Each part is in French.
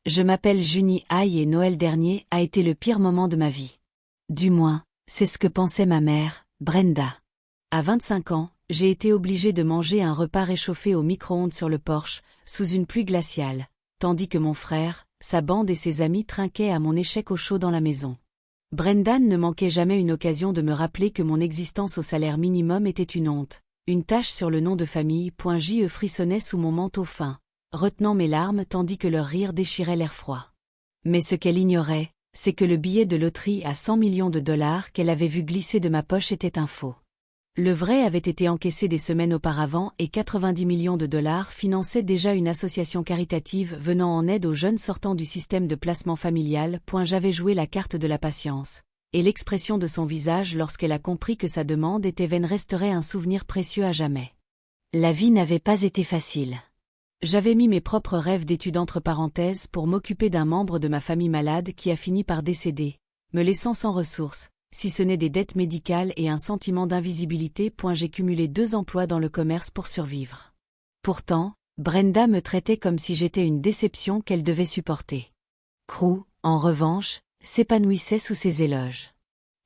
Je m'appelle Juni Hai et Noël dernier a été le pire moment de ma vie. Du moins, c'est ce que pensait ma mère, Brenda. À 25 ans, j'ai été obligée de manger un repas réchauffé au micro-ondes sur le porche, sous une pluie glaciale, tandis que mon frère, sa bande et ses amis trinquaient à mon échec au chaud dans la maison. Brenda ne manquait jamais une occasion de me rappeler que mon existence au salaire minimum était une honte, une tache sur le nom de famille. Je frissonnait sous mon manteau fin, retenant mes larmes tandis que leur rire déchirait l'air froid. Mais ce qu'elle ignorait, c'est que le billet de loterie à 100 millions de dollars qu'elle avait vu glisser de ma poche était un faux. Le vrai avait été encaissé des semaines auparavant et 90 millions de dollars finançaient déjà une association caritative venant en aide aux jeunes sortant du système de placement familial. J'avais joué la carte de la patience, et l'expression de son visage lorsqu'elle a compris que sa demande était vaine resterait un souvenir précieux à jamais. La vie n'avait pas été facile. J'avais mis mes propres rêves d'études entre parenthèses pour m'occuper d'un membre de ma famille malade qui a fini par décéder, me laissant sans ressources, si ce n'est des dettes médicales et un sentiment d'invisibilité. J'ai cumulé 2 emplois dans le commerce pour survivre. Pourtant, Brenda me traitait comme si j'étais une déception qu'elle devait supporter. Crew, en revanche, s'épanouissait sous ses éloges.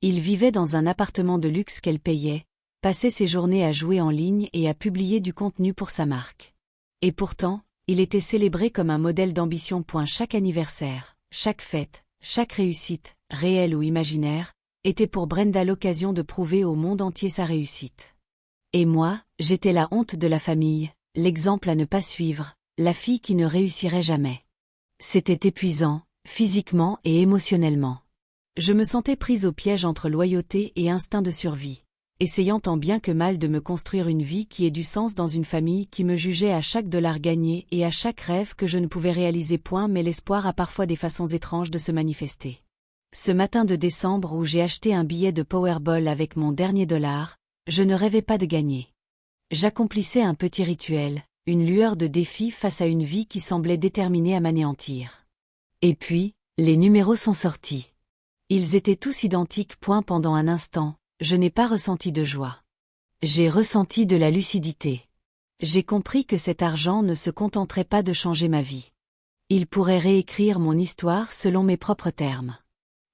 Il vivait dans un appartement de luxe qu'elle payait, passait ses journées à jouer en ligne et à publier du contenu pour sa marque. Et pourtant, il était célébré comme un modèle d'ambition. Chaque anniversaire, chaque fête, chaque réussite, réelle ou imaginaire, était pour Brenda l'occasion de prouver au monde entier sa réussite. Et moi, j'étais la honte de la famille, l'exemple à ne pas suivre, la fille qui ne réussirait jamais. C'était épuisant, physiquement et émotionnellement. Je me sentais prise au piège entre loyauté et instinct de survie, essayant tant bien que mal de me construire une vie qui ait du sens dans une famille qui me jugeait à chaque dollar gagné et à chaque rêve que je ne pouvais réaliser. Mais l'espoir a parfois des façons étranges de se manifester. Ce matin de décembre où j'ai acheté un billet de Powerball avec mon dernier dollar, je ne rêvais pas de gagner. J'accomplissais un petit rituel, une lueur de défi face à une vie qui semblait déterminée à m'anéantir. Et puis, les numéros sont sortis. Ils étaient tous identiques. Pendant un instant, je n'ai pas ressenti de joie. J'ai ressenti de la lucidité. J'ai compris que cet argent ne se contenterait pas de changer ma vie. Il pourrait réécrire mon histoire selon mes propres termes.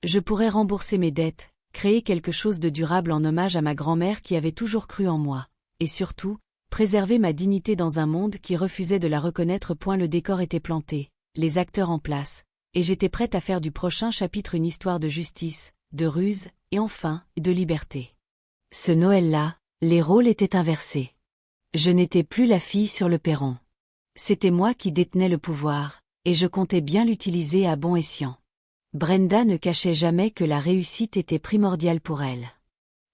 Je pourrais rembourser mes dettes, créer quelque chose de durable en hommage à ma grand-mère qui avait toujours cru en moi, et surtout, préserver ma dignité dans un monde qui refusait de la reconnaître. Le décor était planté, les acteurs en place, et j'étais prête à faire du prochain chapitre une histoire de justice, de ruse, et enfin, de liberté. Ce Noël-là, les rôles étaient inversés. Je n'étais plus la fille sur le perron. C'était moi qui détenais le pouvoir, et je comptais bien l'utiliser à bon escient. Brenda ne cachait jamais que la réussite était primordiale pour elle.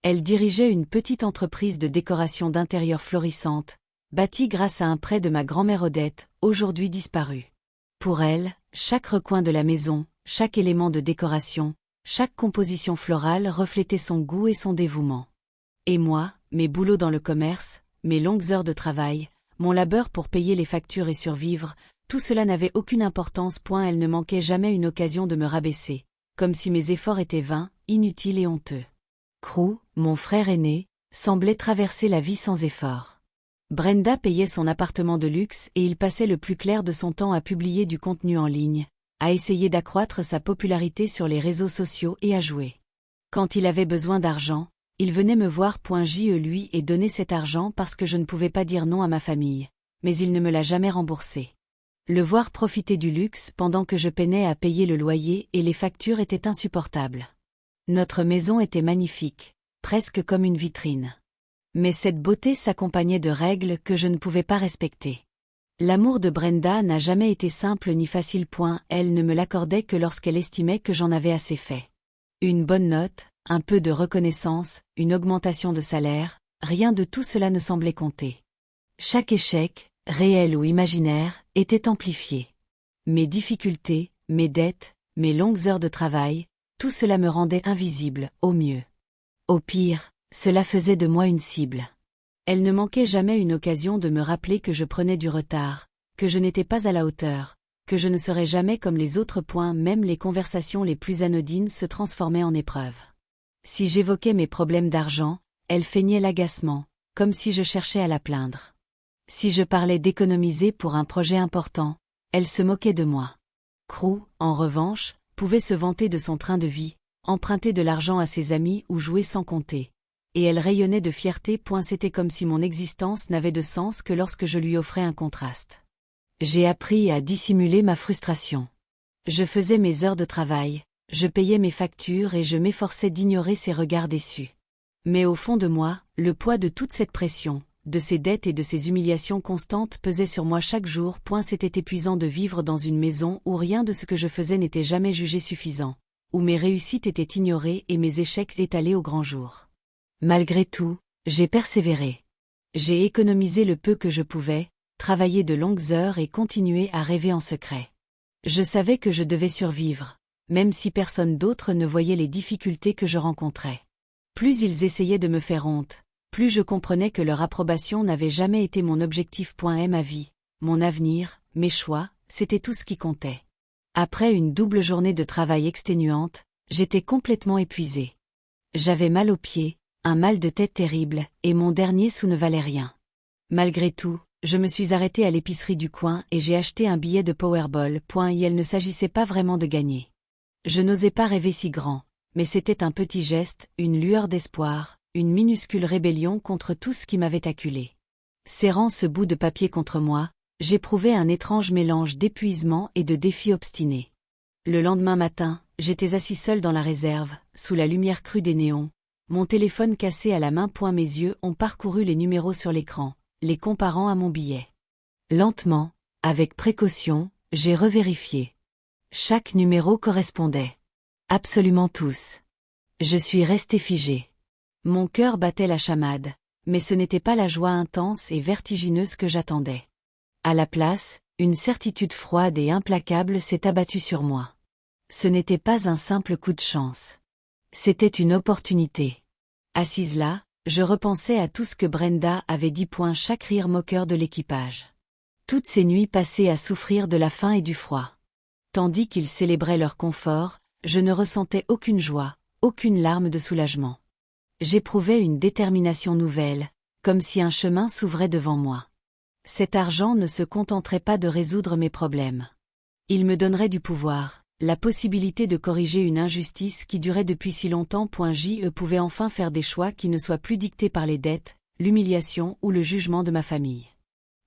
Elle dirigeait une petite entreprise de décoration d'intérieur florissante, bâtie grâce à un prêt de ma grand-mère Odette, aujourd'hui disparue. Pour elle, chaque recoin de la maison, chaque élément de décoration, chaque composition florale reflétait son goût et son dévouement. Et moi, mes boulots dans le commerce, mes longues heures de travail, mon labeur pour payer les factures et survivre, tout cela n'avait aucune importance. Elle ne manquait jamais une occasion de me rabaisser, comme si mes efforts étaient vains, inutiles et honteux. Crew, mon frère aîné, semblait traverser la vie sans effort. Brenda payait son appartement de luxe et il passait le plus clair de son temps à publier du contenu en ligne, à essayer d'accroître sa popularité sur les réseaux sociaux et à jouer. Quand il avait besoin d'argent, il venait me voir. Lui et donnait cet argent parce que je ne pouvais pas dire non à ma famille, mais il ne me l'a jamais remboursé. Le voir profiter du luxe pendant que je peinais à payer le loyer et les factures était insupportable. Notre maison était magnifique, presque comme une vitrine. Mais cette beauté s'accompagnait de règles que je ne pouvais pas respecter. L'amour de Brenda n'a jamais été simple ni facile. Elle ne me l'accordait que lorsqu'elle estimait que j'en avais assez fait. Une bonne note, un peu de reconnaissance, une augmentation de salaire, rien de tout cela ne semblait compter. Chaque échec, réel ou imaginaire, était amplifié. Mes difficultés, mes dettes, mes longues heures de travail, tout cela me rendait invisible, au mieux. Au pire, cela faisait de moi une cible. Elle ne manquait jamais une occasion de me rappeler que je prenais du retard, que je n'étais pas à la hauteur, que je ne serais jamais comme les autres. Même les conversations les plus anodines se transformaient en épreuves. Si j'évoquais mes problèmes d'argent, elle feignait l'agacement, comme si je cherchais à la plaindre. Si je parlais d'économiser pour un projet important, elle se moquait de moi. Crew, en revanche, pouvait se vanter de son train de vie, emprunter de l'argent à ses amis ou jouer sans compter. Et elle rayonnait de fierté. C'était comme si mon existence n'avait de sens que lorsque je lui offrais un contraste. J'ai appris à dissimuler ma frustration. Je faisais mes heures de travail, je payais mes factures et je m'efforçais d'ignorer ses regards déçus. Mais au fond de moi, le poids de toute cette pression, de ces dettes et de ces humiliations constantes pesait sur moi chaque jour. C'était épuisant de vivre dans une maison où rien de ce que je faisais n'était jamais jugé suffisant, où mes réussites étaient ignorées et mes échecs étalés au grand jour. Malgré tout, j'ai persévéré. J'ai économisé le peu que je pouvais, travaillé de longues heures et continué à rêver en secret. Je savais que je devais survivre, même si personne d'autre ne voyait les difficultés que je rencontrais. Plus ils essayaient de me faire honte, plus je comprenais que leur approbation n'avait jamais été mon objectif. Ma vie, mon avenir, mes choix, c'était tout ce qui comptait. Après une double journée de travail exténuante, j'étais complètement épuisée. J'avais mal aux pieds, un mal de tête terrible, et mon dernier sou ne valait rien. Malgré tout, je me suis arrêtée à l'épicerie du coin et j'ai acheté un billet de Powerball. Il ne s'agissait pas vraiment de gagner. Je n'osais pas rêver si grand, mais c'était un petit geste, une lueur d'espoir, une minuscule rébellion contre tout ce qui m'avait acculé. Serrant ce bout de papier contre moi, j'éprouvais un étrange mélange d'épuisement et de défi obstiné. Le lendemain matin, j'étais assis seul dans la réserve, sous la lumière crue des néons, mon téléphone cassé à la main. Mes yeux ont parcouru les numéros sur l'écran, les comparant à mon billet. Lentement, avec précaution, j'ai revérifié. Chaque numéro correspondait. Absolument tous. Je suis restée figée. Mon cœur battait la chamade, mais ce n'était pas la joie intense et vertigineuse que j'attendais. À la place, une certitude froide et implacable s'est abattue sur moi. Ce n'était pas un simple coup de chance. C'était une opportunité. Assise là, je repensais à tout ce que Brenda avait dit. Chaque rire moqueur de l'équipage. Toutes ces nuits passées à souffrir de la faim et du froid. Tandis qu'ils célébraient leur confort, je ne ressentais aucune joie, aucune larme de soulagement. J'éprouvais une détermination nouvelle, comme si un chemin s'ouvrait devant moi. Cet argent ne se contenterait pas de résoudre mes problèmes. Il me donnerait du pouvoir, la possibilité de corriger une injustice qui durait depuis si longtemps. Je pouvais enfin faire des choix qui ne soient plus dictés par les dettes, l'humiliation ou le jugement de ma famille.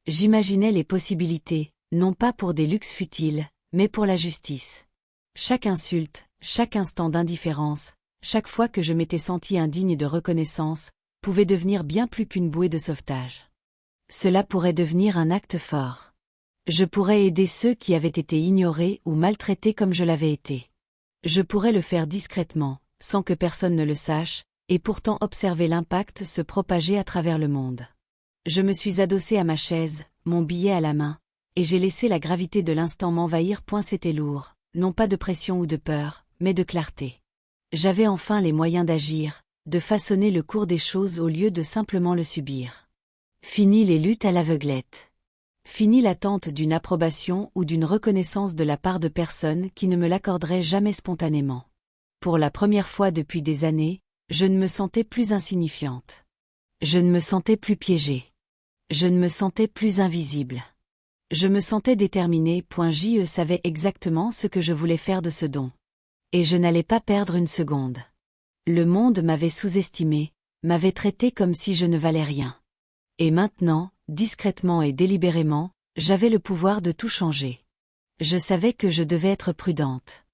J'imaginais les possibilités, non pas pour des luxes futiles, mais pour la justice. Chaque insulte, chaque instant d'indifférence, chaque fois que je m'étais sentie indigne de reconnaissance, pouvait devenir bien plus qu'une bouée de sauvetage. Cela pourrait devenir un acte fort. Je pourrais aider ceux qui avaient été ignorés ou maltraités comme je l'avais été. Je pourrais le faire discrètement, sans que personne ne le sache, et pourtant observer l'impact se propager à travers le monde. Je me suis adossée à ma chaise, mon billet à la main, et j'ai laissé la gravité de l'instant m'envahir. C'était lourd, non pas de pression ou de peur, mais de clarté. J'avais enfin les moyens d'agir, de façonner le cours des choses au lieu de simplement le subir. Fini les luttes à l'aveuglette. Fini l'attente d'une approbation ou d'une reconnaissance de la part de personnes qui ne me l'accorderaient jamais spontanément. Pour la première fois depuis des années, je ne me sentais plus insignifiante. Je ne me sentais plus piégée. Je ne me sentais plus invisible. Je me sentais déterminée. Je savais exactement ce que je voulais faire de ce don. Et je n'allais pas perdre une seconde. Le monde m'avait sous-estimée, m'avait traitée comme si je ne valais rien. Et maintenant, discrètement et délibérément, j'avais le pouvoir de tout changer. Je savais que je devais être prudente.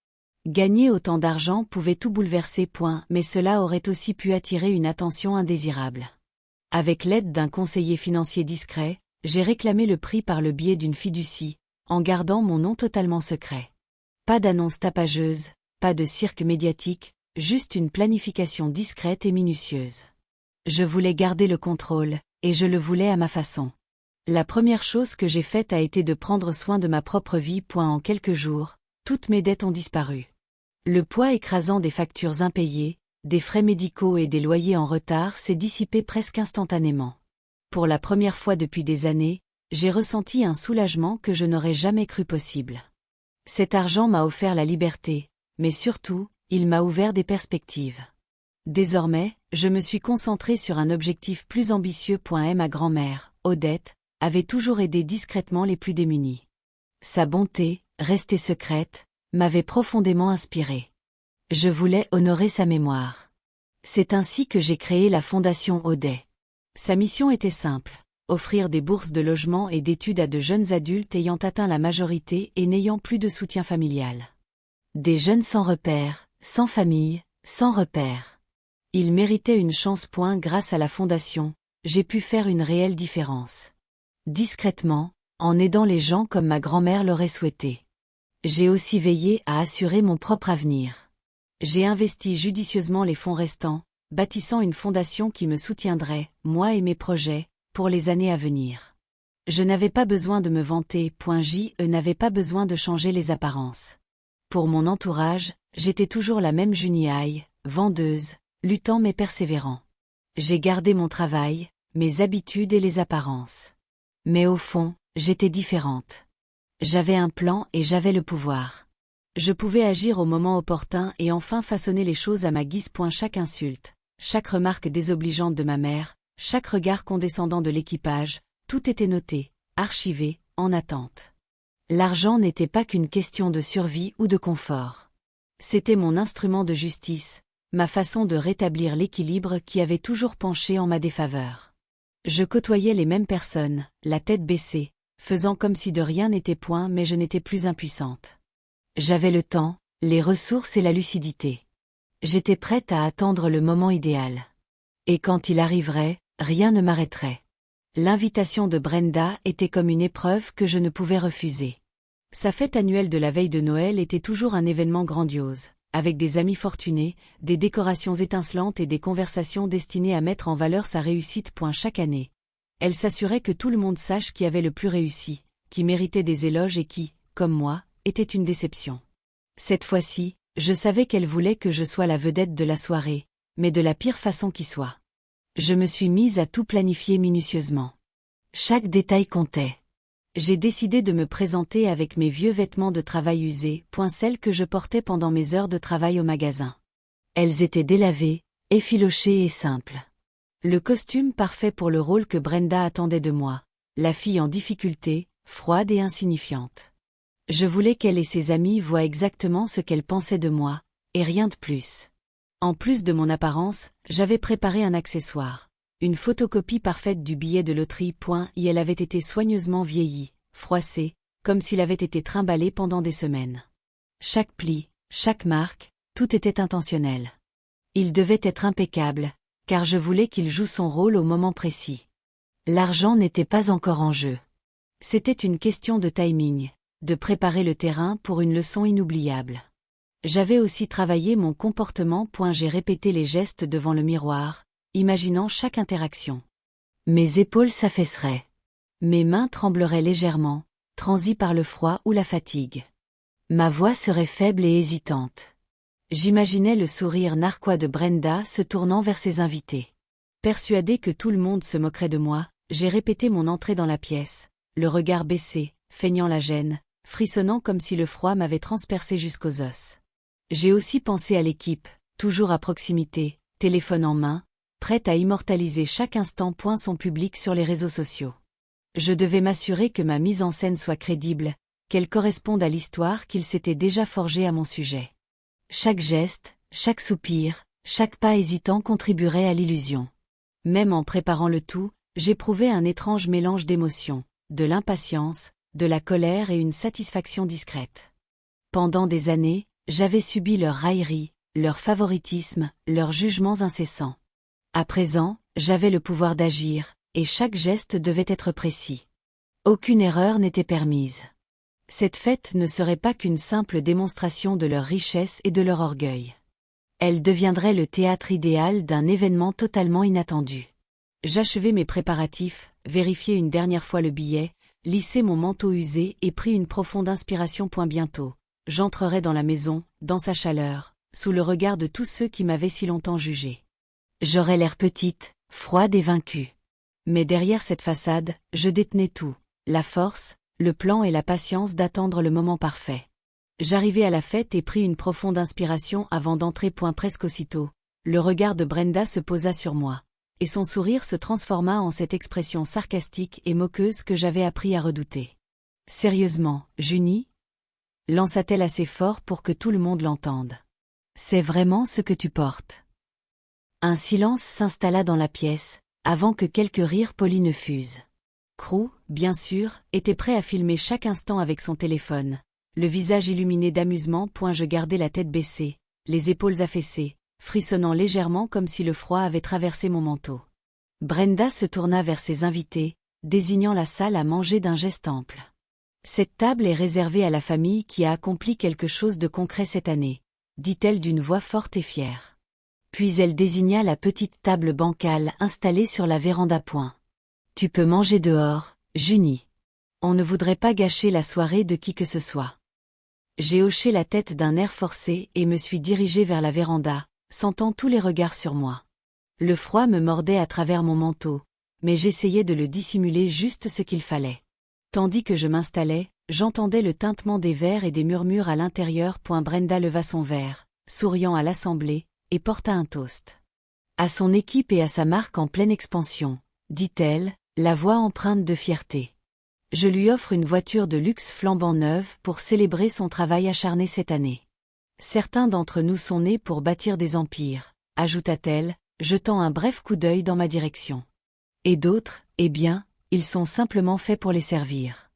Gagner autant d'argent pouvait tout bouleverser. Mais cela aurait aussi pu attirer une attention indésirable. Avec l'aide d'un conseiller financier discret, j'ai réclamé le prix par le biais d'une fiducie, en gardant mon nom totalement secret. Pas d'annonce tapageuse, pas de cirque médiatique, juste une planification discrète et minutieuse. Je voulais garder le contrôle, et je le voulais à ma façon. La première chose que j'ai faite a été de prendre soin de ma propre vie. En quelques jours, toutes mes dettes ont disparu. Le poids écrasant des factures impayées, des frais médicaux et des loyers en retard s'est dissipé presque instantanément. Pour la première fois depuis des années, j'ai ressenti un soulagement que je n'aurais jamais cru possible. Cet argent m'a offert la liberté, mais surtout, il m'a ouvert des perspectives. Désormais, je me suis concentrée sur un objectif plus ambitieux. Ma grand-mère, Odette, avait toujours aidé discrètement les plus démunis. Sa bonté, restée secrète, m'avait profondément inspirée. Je voulais honorer sa mémoire. C'est ainsi que j'ai créé la Fondation Audet. Sa mission était simple, offrir des bourses de logement et d'études à de jeunes adultes ayant atteint la majorité et n'ayant plus de soutien familial. Des jeunes sans repère, sans famille, sans repère. Ils méritaient une chance. Grâce à la Fondation, j'ai pu faire une réelle différence. Discrètement, en aidant les gens comme ma grand-mère l'aurait souhaité. J'ai aussi veillé à assurer mon propre avenir. J'ai investi judicieusement les fonds restants, bâtissant une fondation qui me soutiendrait, moi et mes projets, pour les années à venir. Je n'avais pas besoin de me vanter. Je n'avais pas besoin de changer les apparences. Pour mon entourage, j'étais toujours la même Juniaï, vendeuse, luttant mais persévérant. J'ai gardé mon travail, mes habitudes et les apparences. Mais au fond, j'étais différente. J'avais un plan et j'avais le pouvoir. Je pouvais agir au moment opportun et enfin façonner les choses à ma guise. Chaque insulte, chaque remarque désobligeante de ma mère, chaque regard condescendant de l'équipage, tout était noté, archivé, en attente. L'argent n'était pas qu'une question de survie ou de confort. C'était mon instrument de justice, ma façon de rétablir l'équilibre qui avait toujours penché en ma défaveur. Je côtoyais les mêmes personnes, la tête baissée, faisant comme si de rien n'était point, mais je n'étais plus impuissante. J'avais le temps, les ressources et la lucidité. J'étais prête à attendre le moment idéal. Et quand il arriverait, rien ne m'arrêterait. L'invitation de Brenda était comme une épreuve que je ne pouvais refuser. Sa fête annuelle de la veille de Noël était toujours un événement grandiose, avec des amis fortunés, des décorations étincelantes et des conversations destinées à mettre en valeur sa réussite. Chaque année, elle s'assurait que tout le monde sache qui avait le plus réussi, qui méritait des éloges et qui, comme moi, était une déception. Cette fois-ci, je savais qu'elle voulait que je sois la vedette de la soirée, mais de la pire façon qui soit. Je me suis mise à tout planifier minutieusement. Chaque détail comptait. J'ai décidé de me présenter avec mes vieux vêtements de travail usés, celles que je portais pendant mes heures de travail au magasin. Elles étaient délavées, effilochées et simples. Le costume parfait pour le rôle que Brenda attendait de moi, la fille en difficulté, froide et insignifiante. Je voulais qu'elle et ses amis voient exactement ce qu'elle pensait de moi, et rien de plus. En plus de mon apparence, j'avais préparé un accessoire. Une photocopie parfaite du billet de loterie. Et elle avait été soigneusement vieillie, froissée, comme s'il avait été trimballé pendant des semaines. Chaque pli, chaque marque, tout était intentionnel. Il devait être impeccable, car je voulais qu'il joue son rôle au moment précis. L'argent n'était pas encore en jeu. C'était une question de timing, de préparer le terrain pour une leçon inoubliable. J'avais aussi travaillé mon comportement. J'ai répété les gestes devant le miroir, imaginant chaque interaction. Mes épaules s'affaisseraient. Mes mains trembleraient légèrement, transies par le froid ou la fatigue. Ma voix serait faible et hésitante. J'imaginais le sourire narquois de Brenda se tournant vers ses invités. Persuadée que tout le monde se moquerait de moi, j'ai répété mon entrée dans la pièce, le regard baissé, feignant la gêne, frissonnant comme si le froid m'avait transpercé jusqu'aux os. J'ai aussi pensé à l'équipe, toujours à proximité, téléphone en main, prête à immortaliser chaque instant. Son public sur les réseaux sociaux. Je devais m'assurer que ma mise en scène soit crédible, qu'elle corresponde à l'histoire qu'il s'était déjà forgée à mon sujet. Chaque geste, chaque soupir, chaque pas hésitant contribuerait à l'illusion. Même en préparant le tout, j'éprouvais un étrange mélange d'émotions, de l'impatience, de la colère et une satisfaction discrète. Pendant des années, j'avais subi leurs railleries, leur favoritisme, leurs jugements incessants. À présent, j'avais le pouvoir d'agir, et chaque geste devait être précis. Aucune erreur n'était permise. Cette fête ne serait pas qu'une simple démonstration de leur richesse et de leur orgueil. Elle deviendrait le théâtre idéal d'un événement totalement inattendu. J'achevai mes préparatifs, vérifiai une dernière fois le billet, lissai mon manteau usé et pris une profonde inspiration. Bientôt, j'entrerai dans la maison, dans sa chaleur, sous le regard de tous ceux qui m'avaient si longtemps jugée. J'aurais l'air petite, froide et vaincue. Mais derrière cette façade, je détenais tout, la force, le plan et la patience d'attendre le moment parfait. J'arrivai à la fête et pris une profonde inspiration avant d'entrer. Presque aussitôt, le regard de Brenda se posa sur moi, et son sourire se transforma en cette expression sarcastique et moqueuse que j'avais appris à redouter. Sérieusement, Junie ? lança-t-elle assez fort pour que tout le monde l'entende. C'est vraiment ce que tu portes. Un silence s'installa dans la pièce, avant que quelques rires polis ne fusent. Crew, bien sûr, était prêt à filmer chaque instant avec son téléphone. Le visage illuminé d'amusement. Je gardais la tête baissée, les épaules affaissées, frissonnant légèrement comme si le froid avait traversé mon manteau. Brenda se tourna vers ses invités, désignant la salle à manger d'un geste ample. Cette table est réservée à la famille qui a accompli quelque chose de concret cette année, dit-elle d'une voix forte et fière. Puis elle désigna la petite table bancale installée sur la véranda. Tu peux manger dehors, Junie. On ne voudrait pas gâcher la soirée de qui que ce soit. J'ai hoché la tête d'un air forcé et me suis dirigée vers la véranda, sentant tous les regards sur moi. Le froid me mordait à travers mon manteau, mais j'essayais de le dissimuler juste ce qu'il fallait. Tandis que je m'installais, j'entendais le tintement des verres et des murmures à l'intérieur. Brenda leva son verre, souriant à l'assemblée, et porta un toast. À son équipe et à sa marque en pleine expansion, dit-elle, la voix empreinte de fierté. Je lui offre une voiture de luxe flambant neuve pour célébrer son travail acharné cette année. Certains d'entre nous sont nés pour bâtir des empires, ajouta-t-elle, jetant un bref coup d'œil dans ma direction. Et d'autres, eh bien, ils sont simplement faits pour les servir.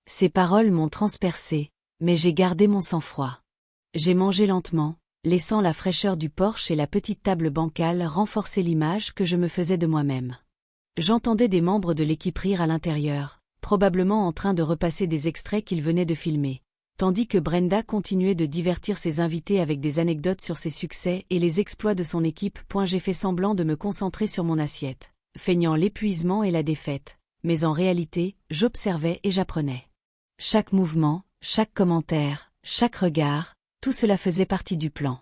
Ces paroles m'ont transpercé, mais j'ai gardé mon sang-froid. J'ai mangé lentement, laissant la fraîcheur du porche et la petite table bancale renforcer l'image que je me faisais de moi-même. J'entendais des membres de l'équipe rire à l'intérieur, probablement en train de repasser des extraits qu'ils venaient de filmer, tandis que Brenda continuait de divertir ses invités avec des anecdotes sur ses succès et les exploits de son équipe. J'ai fait semblant de me concentrer sur mon assiette, feignant l'épuisement et la défaite, mais en réalité, j'observais et j'apprenais. Chaque mouvement, chaque commentaire, chaque regard, tout cela faisait partie du plan.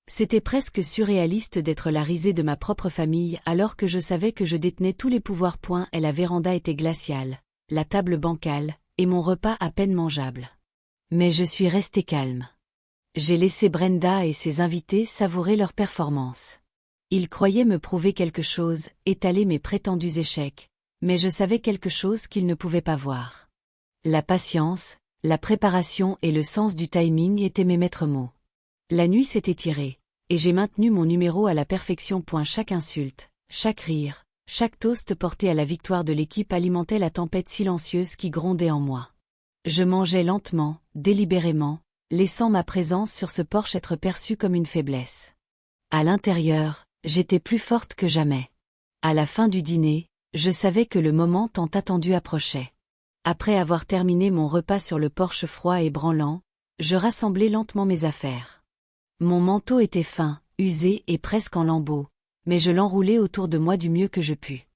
C'était presque surréaliste d'être la risée de ma propre famille alors que je savais que je détenais tous les pouvoirs. Et la véranda était glaciale, la table bancale, et mon repas à peine mangeable. Mais je suis restée calme. J'ai laissé Brenda et ses invités savourer leur performance. Ils croyaient me prouver quelque chose, étaler mes prétendus échecs, mais je savais quelque chose qu'ils ne pouvaient pas voir. La patience, la préparation et le sens du timing étaient mes maîtres mots. La nuit s'est étirée, et j'ai maintenu mon numéro à la perfection. Chaque insulte, chaque rire, chaque toast porté à la victoire de l'équipe alimentait la tempête silencieuse qui grondait en moi. Je mangeais lentement, délibérément, laissant ma présence sur ce porche être perçue comme une faiblesse. À l'intérieur, j'étais plus forte que jamais. À la fin du dîner, je savais que le moment tant attendu approchait. Après avoir terminé mon repas sur le porche froid et branlant, je rassemblais lentement mes affaires. Mon manteau était fin, usé et presque en lambeaux, mais je l'enroulai autour de moi du mieux que je pus.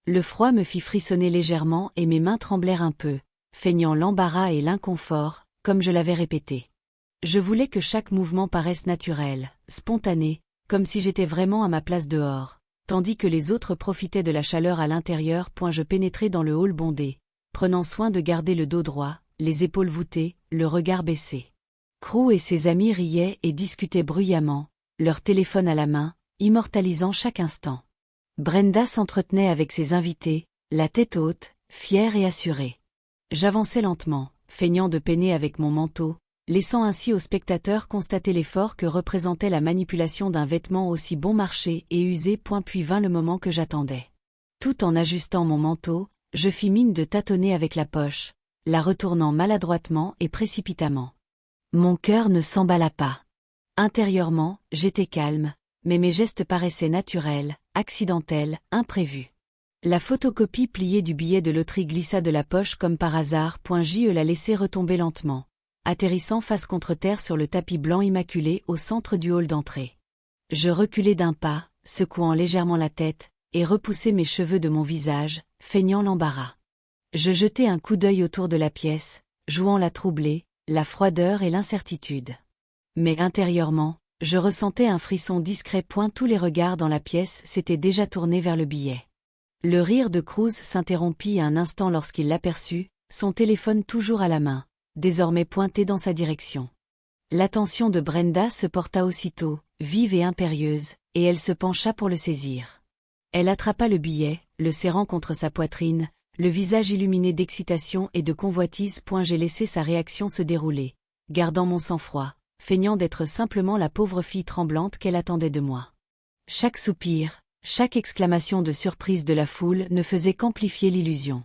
Le froid me fit frissonner légèrement et mes mains tremblèrent un peu, feignant l'embarras et l'inconfort, comme je l'avais répété. Je voulais que chaque mouvement paraisse naturel, spontané, comme si j'étais vraiment à ma place dehors, tandis que les autres profitaient de la chaleur à l'intérieur. Je pénétrais dans le hall bondé, prenant soin de garder le dos droit, les épaules voûtées, le regard baissé. Crew et ses amis riaient et discutaient bruyamment, leur téléphone à la main, immortalisant chaque instant. Brenda s'entretenait avec ses invités, la tête haute, fière et assurée. J'avançais lentement, feignant de peiner avec mon manteau, laissant ainsi aux spectateurs constater l'effort que représentait la manipulation d'un vêtement aussi bon marché et usé. Puis vint le moment que j'attendais. Tout en ajustant mon manteau, je fis mine de tâtonner avec la poche, la retournant maladroitement et précipitamment. Mon cœur ne s'emballa pas. Intérieurement, j'étais calme, mais mes gestes paraissaient naturels, accidentels, imprévus. La photocopie pliée du billet de loterie glissa de la poche comme par hasard. Je la laissai retomber lentement, atterrissant face contre terre sur le tapis blanc immaculé au centre du hall d'entrée. Je reculai d'un pas, secouant légèrement la tête, et repoussai mes cheveux de mon visage, feignant l'embarras. Je jetai un coup d'œil autour de la pièce, jouant la troublée, la froideur et l'incertitude. Mais intérieurement, je ressentais un frisson discret. Tous les regards dans la pièce s'étaient déjà tournés vers le billet. Le rire de Cruz s'interrompit un instant lorsqu'il l'aperçut, son téléphone toujours à la main, désormais pointé dans sa direction. L'attention de Brenda se porta aussitôt, vive et impérieuse, et elle se pencha pour le saisir. Elle attrapa le billet, le serrant contre sa poitrine, le visage illuminé d'excitation et de convoitise. J'ai laissé sa réaction se dérouler, gardant mon sang-froid, feignant d'être simplement la pauvre fille tremblante qu'elle attendait de moi. Chaque soupir, chaque exclamation de surprise de la foule ne faisait qu'amplifier l'illusion.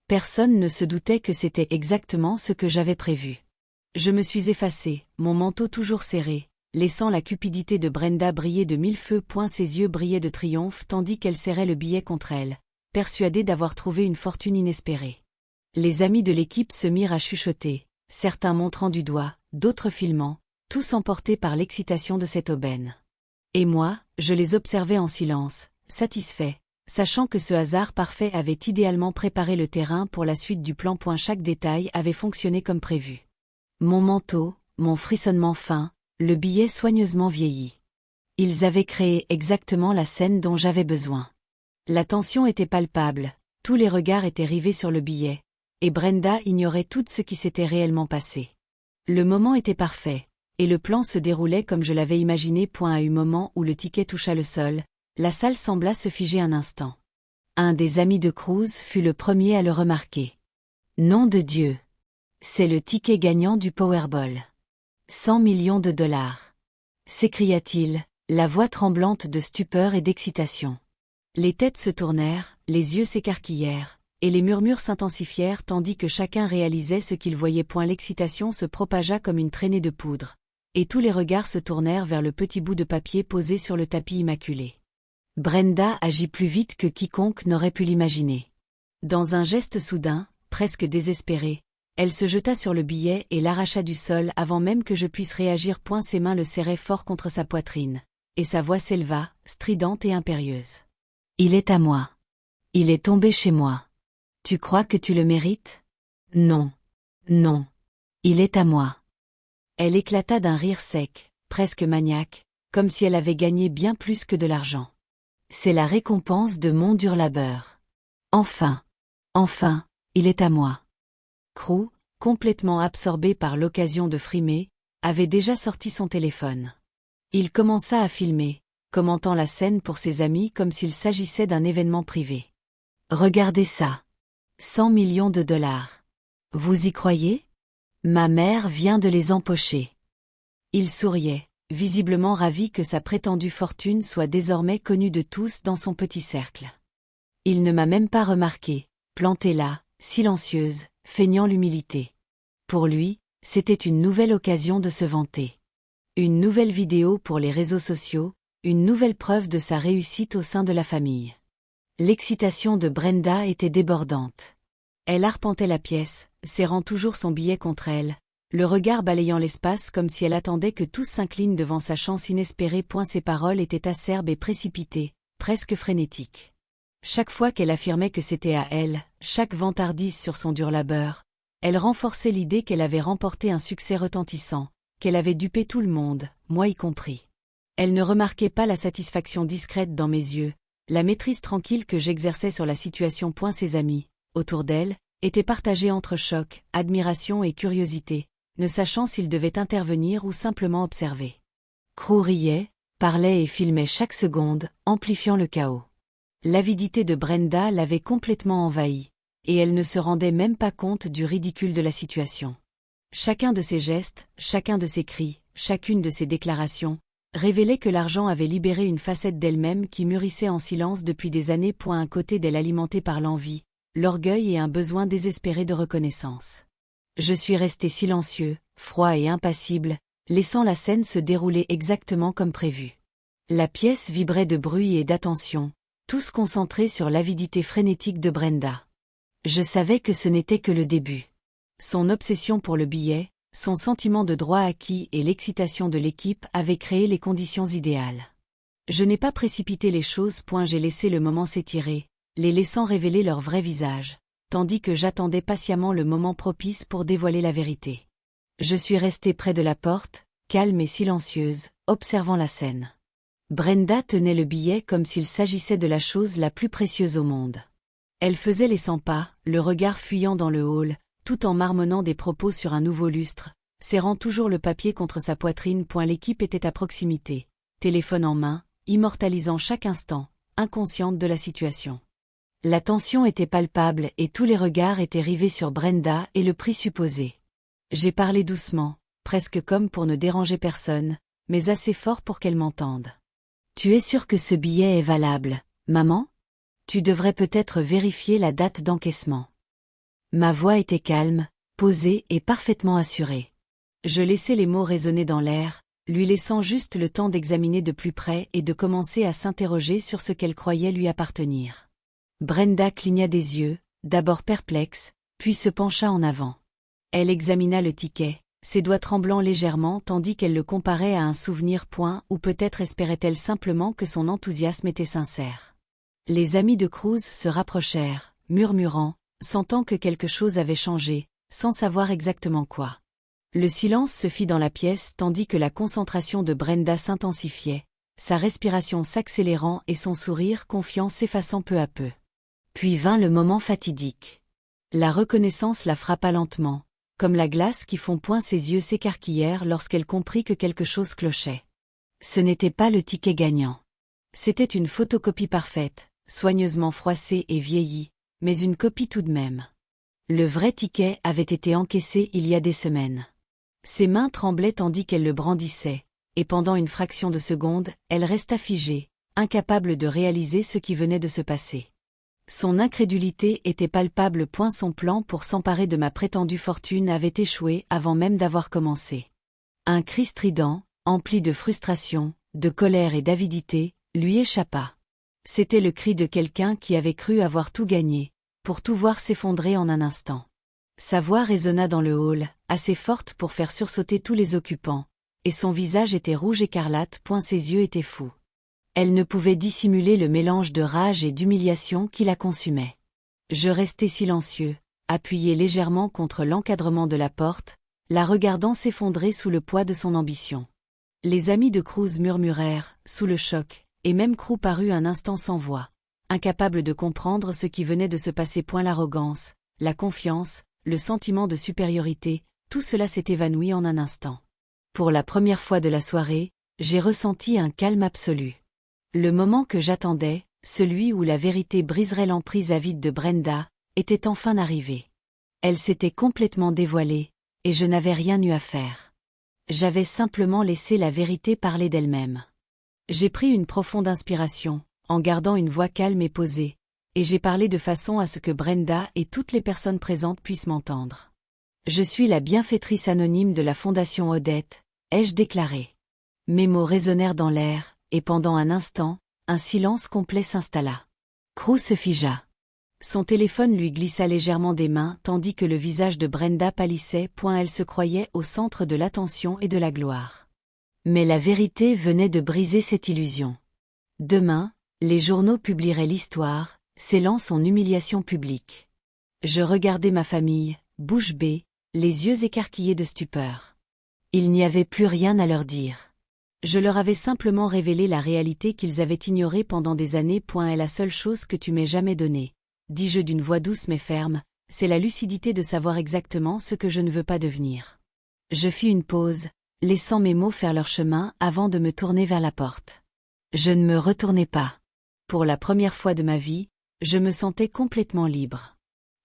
Personne ne se doutait que c'était exactement ce que j'avais prévu. Je me suis effacée, mon manteau toujours serré, laissant la cupidité de Brenda briller de mille feux. Ses yeux brillaient de triomphe tandis qu'elle serrait le billet contre elle, persuadée d'avoir trouvé une fortune inespérée. Les amis de l'équipe se mirent à chuchoter, certains montrant du doigt, d'autres filmant, tous emportés par l'excitation de cette aubaine. Et moi, je les observais en silence, satisfait, sachant que ce hasard parfait avait idéalement préparé le terrain pour la suite du plan. Chaque détail avait fonctionné comme prévu. Mon manteau, mon frissonnement fin, le billet soigneusement vieilli. Ils avaient créé exactement la scène dont j'avais besoin. La tension était palpable, tous les regards étaient rivés sur le billet, et Brenda ignorait tout ce qui s'était réellement passé. Le moment était parfait, et le plan se déroulait comme je l'avais imaginé. À un moment où le ticket toucha le sol, la salle sembla se figer un instant. Un des amis de Cruz fut le premier à le remarquer. « Nom de Dieu! C'est le ticket gagnant du Powerball. 100 millions de dollars !» s'écria-t-il, la voix tremblante de stupeur et d'excitation. Les têtes se tournèrent, les yeux s'écarquillèrent, et les murmures s'intensifièrent tandis que chacun réalisait ce qu'il voyait. L'excitation se propagea comme une traînée de poudre, et tous les regards se tournèrent vers le petit bout de papier posé sur le tapis immaculé. Brenda agit plus vite que quiconque n'aurait pu l'imaginer. Dans un geste soudain, presque désespéré, elle se jeta sur le billet et l'arracha du sol avant même que je puisse réagir. Ses mains le serraient fort contre sa poitrine, et sa voix s'éleva, stridente et impérieuse. « Il est à moi. Il est tombé chez moi. Tu crois que tu le mérites ? Non. Non. Il est à moi. » Elle éclata d'un rire sec, presque maniaque, comme si elle avait gagné bien plus que de l'argent. « C'est la récompense de mon dur labeur. Enfin. Enfin, il est à moi. » Crew, complètement absorbé par l'occasion de frimer, avait déjà sorti son téléphone. Il commença à filmer, commentant la scène pour ses amis comme s'il s'agissait d'un événement privé. « Regardez ça. 100 millions de dollars. Vous y croyez ? Ma mère vient de les empocher. » Il souriait, visiblement ravi que sa prétendue fortune soit désormais connue de tous dans son petit cercle. Il ne m'a même pas remarqué, plantée là, silencieuse, feignant l'humilité. Pour lui, c'était une nouvelle occasion de se vanter. Une nouvelle vidéo pour les réseaux sociaux, une nouvelle preuve de sa réussite au sein de la famille. L'excitation de Brenda était débordante. Elle arpentait la pièce, serrant toujours son billet contre elle, le regard balayant l'espace comme si elle attendait que tous s'inclinent devant sa chance inespérée. Ses paroles étaient acerbes et précipitées, presque frénétiques. Chaque fois qu'elle affirmait que c'était à elle, chaque vantardise sur son dur labeur, elle renforçait l'idée qu'elle avait remporté un succès retentissant, qu'elle avait dupé tout le monde, moi y compris. Elle ne remarquait pas la satisfaction discrète dans mes yeux, la maîtrise tranquille que j'exerçais sur la situation. Ses amis, autour d'elle, étaient partagés entre choc, admiration et curiosité, ne sachant s'ils devaient intervenir ou simplement observer. Crew riait, parlait et filmait chaque seconde, amplifiant le chaos. L'avidité de Brenda l'avait complètement envahie, et elle ne se rendait même pas compte du ridicule de la situation. Chacun de ses gestes, chacun de ses cris, chacune de ses déclarations, révélait que l'argent avait libéré une facette d'elle-même qui mûrissait en silence depuis des années. Un côté d'elle alimenté par l'envie, l'orgueil et un besoin désespéré de reconnaissance. Je suis resté silencieux, froid et impassible, laissant la scène se dérouler exactement comme prévu. La pièce vibrait de bruit et d'attention, tous concentrés sur l'avidité frénétique de Brenda. Je savais que ce n'était que le début. Son obsession pour le billet, son sentiment de droit acquis et l'excitation de l'équipe avaient créé les conditions idéales. Je n'ai pas précipité les choses. J'ai laissé le moment s'étirer, les laissant révéler leur vrai visage, tandis que j'attendais patiemment le moment propice pour dévoiler la vérité. Je suis restée près de la porte, calme et silencieuse, observant la scène. Brenda tenait le billet comme s'il s'agissait de la chose la plus précieuse au monde. Elle faisait les 100 pas, le regard fuyant dans le hall, tout en marmonnant des propos sur un nouveau lustre, serrant toujours le papier contre sa poitrine. L'équipe était à proximité, téléphone en main, immortalisant chaque instant, inconsciente de la situation. La tension était palpable et tous les regards étaient rivés sur Brenda et le prix supposé. J'ai parlé doucement, presque comme pour ne déranger personne, mais assez fort pour qu'elle m'entende. Tu es sûre que ce billet est valable, maman? Tu devrais peut-être vérifier la date d'encaissement. Ma voix était calme, posée et parfaitement assurée. Je laissais les mots résonner dans l'air, lui laissant juste le temps d'examiner de plus près et de commencer à s'interroger sur ce qu'elle croyait lui appartenir. Brenda cligna des yeux, d'abord perplexe, puis se pencha en avant. Elle examina le ticket, ses doigts tremblant légèrement tandis qu'elle le comparait à un souvenir. Ou peut-être espérait-elle simplement que son enthousiasme était sincère. Les amis de Cruz se rapprochèrent, murmurant, sentant que quelque chose avait changé, sans savoir exactement quoi. Le silence se fit dans la pièce tandis que la concentration de Brenda s'intensifiait, sa respiration s'accélérant et son sourire confiant s'effaçant peu à peu. Puis vint le moment fatidique. La reconnaissance la frappa lentement, comme la glace qui fond point. Ses yeux s'écarquillèrent lorsqu'elle comprit que quelque chose clochait. Ce n'était pas le ticket gagnant. C'était une photocopie parfaite, soigneusement froissée et vieillie, mais une copie tout de même. Le vrai ticket avait été encaissé il y a des semaines. Ses mains tremblaient tandis qu'elle le brandissait, et pendant une fraction de seconde, elle resta figée, incapable de réaliser ce qui venait de se passer. Son incrédulité était palpable. Son plan pour s'emparer de ma prétendue fortune avait échoué avant même d'avoir commencé. Un cri strident, empli de frustration, de colère et d'avidité, lui échappa. C'était le cri de quelqu'un qui avait cru avoir tout gagné, pour tout voir s'effondrer en un instant. Sa voix résonna dans le hall, assez forte pour faire sursauter tous les occupants, et son visage était rouge écarlate. Ses yeux étaient fous. Elle ne pouvait dissimuler le mélange de rage et d'humiliation qui la consumait. Je restai silencieux, appuyé légèrement contre l'encadrement de la porte, la regardant s'effondrer sous le poids de son ambition. Les amis de Cruz murmurèrent, sous le choc, et même Crew parut un instant sans voix, incapable de comprendre ce qui venait de se passer. L'arrogance, la confiance, le sentiment de supériorité, tout cela s'est évanoui en un instant. Pour la première fois de la soirée, j'ai ressenti un calme absolu. Le moment que j'attendais, celui où la vérité briserait l'emprise avide de Brenda, était enfin arrivé. Elle s'était complètement dévoilée, et je n'avais rien eu à faire. J'avais simplement laissé la vérité parler d'elle-même. J'ai pris une profonde inspiration, en gardant une voix calme et posée, et j'ai parlé de façon à ce que Brenda et toutes les personnes présentes puissent m'entendre. Je suis la bienfaitrice anonyme de la Fondation Odette, ai-je déclaré. Mes mots résonnèrent dans l'air, et pendant un instant, un silence complet s'installa. Crew se figea. Son téléphone lui glissa légèrement des mains tandis que le visage de Brenda pâlissait. Elle se croyait au centre de l'attention et de la gloire. Mais la vérité venait de briser cette illusion. Demain, les journaux publieraient l'histoire, scellant son humiliation publique. Je regardais ma famille, bouche bée, les yeux écarquillés de stupeur. Il n'y avait plus rien à leur dire. Je leur avais simplement révélé la réalité qu'ils avaient ignorée pendant des années. Est la seule chose que tu m'aies jamais donnée, dis-je d'une voix douce mais ferme, c'est la lucidité de savoir exactement ce que je ne veux pas devenir. Je fis une pause, laissant mes mots faire leur chemin avant de me tourner vers la porte. Je ne me retournai pas. Pour la première fois de ma vie, je me sentais complètement libre.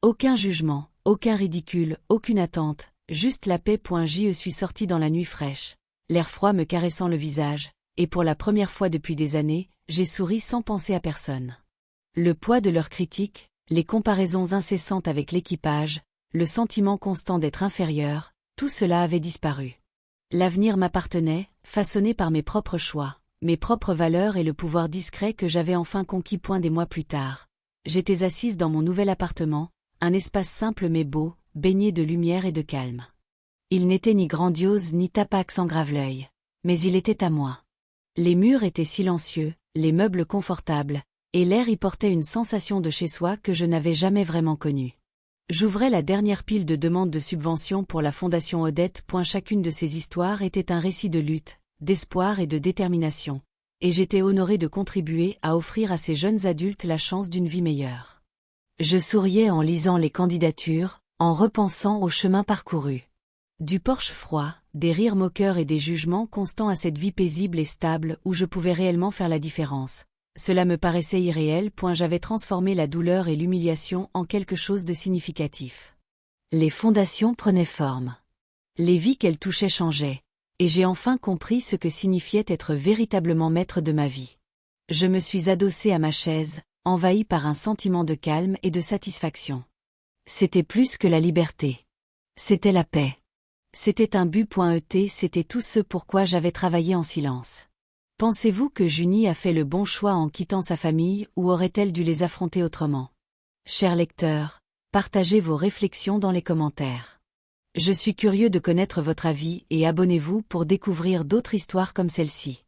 Aucun jugement, aucun ridicule, aucune attente, juste la paix. Je suis sorti dans la nuit fraîche, l'air froid me caressant le visage, et pour la première fois depuis des années, j'ai souri sans penser à personne. Le poids de leurs critiques, les comparaisons incessantes avec l'équipage, le sentiment constant d'être inférieur, tout cela avait disparu. L'avenir m'appartenait, façonné par mes propres choix, mes propres valeurs et le pouvoir discret que j'avais enfin conquis. Des mois plus tard, j'étais assise dans mon nouvel appartement, un espace simple mais beau, baigné de lumière et de calme. Il n'était ni grandiose ni tapax en grave-l'œil, mais il était à moi. Les murs étaient silencieux, les meubles confortables, et l'air y portait une sensation de chez-soi que je n'avais jamais vraiment connue. J'ouvrais la dernière pile de demandes de subventions pour la Fondation Odette. Chacune de ces histoires était un récit de lutte, d'espoir et de détermination, et j'étais honoré de contribuer à offrir à ces jeunes adultes la chance d'une vie meilleure. Je souriais en lisant les candidatures, en repensant au chemin parcouru. Du porche froid, des rires moqueurs et des jugements constants à cette vie paisible et stable où je pouvais réellement faire la différence. Cela me paraissait irréel. J'avais transformé la douleur et l'humiliation en quelque chose de significatif. Les fondations prenaient forme. Les vies qu'elle touchait changeaient, et j'ai enfin compris ce que signifiait être véritablement maître de ma vie. Je me suis adossé à ma chaise, envahi par un sentiment de calme et de satisfaction. C'était plus que la liberté. C'était la paix. C'était un but.et, c'était tout ce pourquoi j'avais travaillé en silence. Pensez-vous que Junie a fait le bon choix en quittant sa famille ou aurait-elle dû les affronter autrement? Chers lecteurs, partagez vos réflexions dans les commentaires. Je suis curieux de connaître votre avis et abonnez-vous pour découvrir d'autres histoires comme celle-ci.